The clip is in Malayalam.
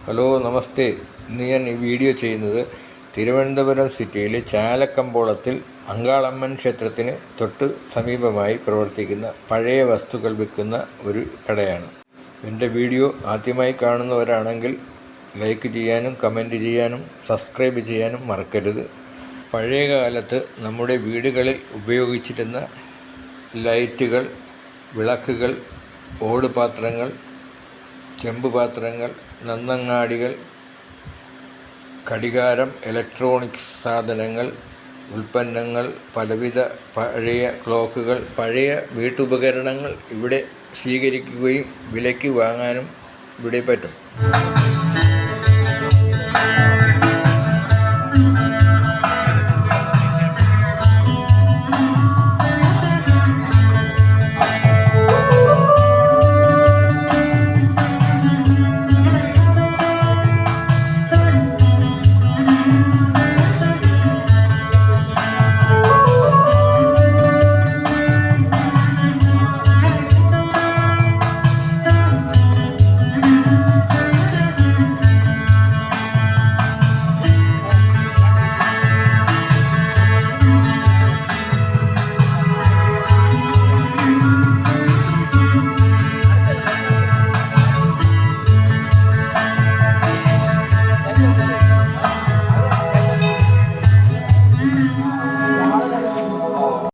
ഹലോ നമസ്തേ. ഇന്ന് ഞാൻ ഈ വീഡിയോ ചെയ്യുന്നത് തിരുവനന്തപുരം സിറ്റിയിലെ ചാലക്കമ്പോളത്തിൽ അങ്കാളമ്മൻ ക്ഷേത്രത്തിന് തൊട്ട് സമീപമായി പ്രവർത്തിക്കുന്ന പഴയ വസ്തുക്കൾ വിൽക്കുന്ന ഒരു കടയാണ്. എൻ്റെ വീഡിയോ ആദ്യമായി കാണുന്നവരാണെങ്കിൽ ലൈക്ക് ചെയ്യാനും കമൻറ്റ് ചെയ്യാനും സബ്സ്ക്രൈബ് ചെയ്യാനും മറക്കരുത്. പഴയ കാലത്ത് നമ്മുടെ വീടുകളിൽ ഉപയോഗിച്ചിരുന്ന ലൈറ്റുകൾ, വിളക്കുകൾ, ഓടുപാത്രങ്ങൾ, ചെമ്പുപാത്രങ്ങൾ, നന്നങ്ങാടികൾ, ഘടികാരം, ഇലക്ട്രോണിക്സ് സാധനങ്ങൾ, ഉൽപ്പന്നങ്ങൾ, പലവിധ പഴയ ക്ലോക്കുകൾ, പഴയ വീട്ടുപകരണങ്ങൾ ഇവിടെ സ്വീകരിക്കുകയും വിലയ്ക്ക് വാങ്ങാനും ഇവിടെ പറ്റും.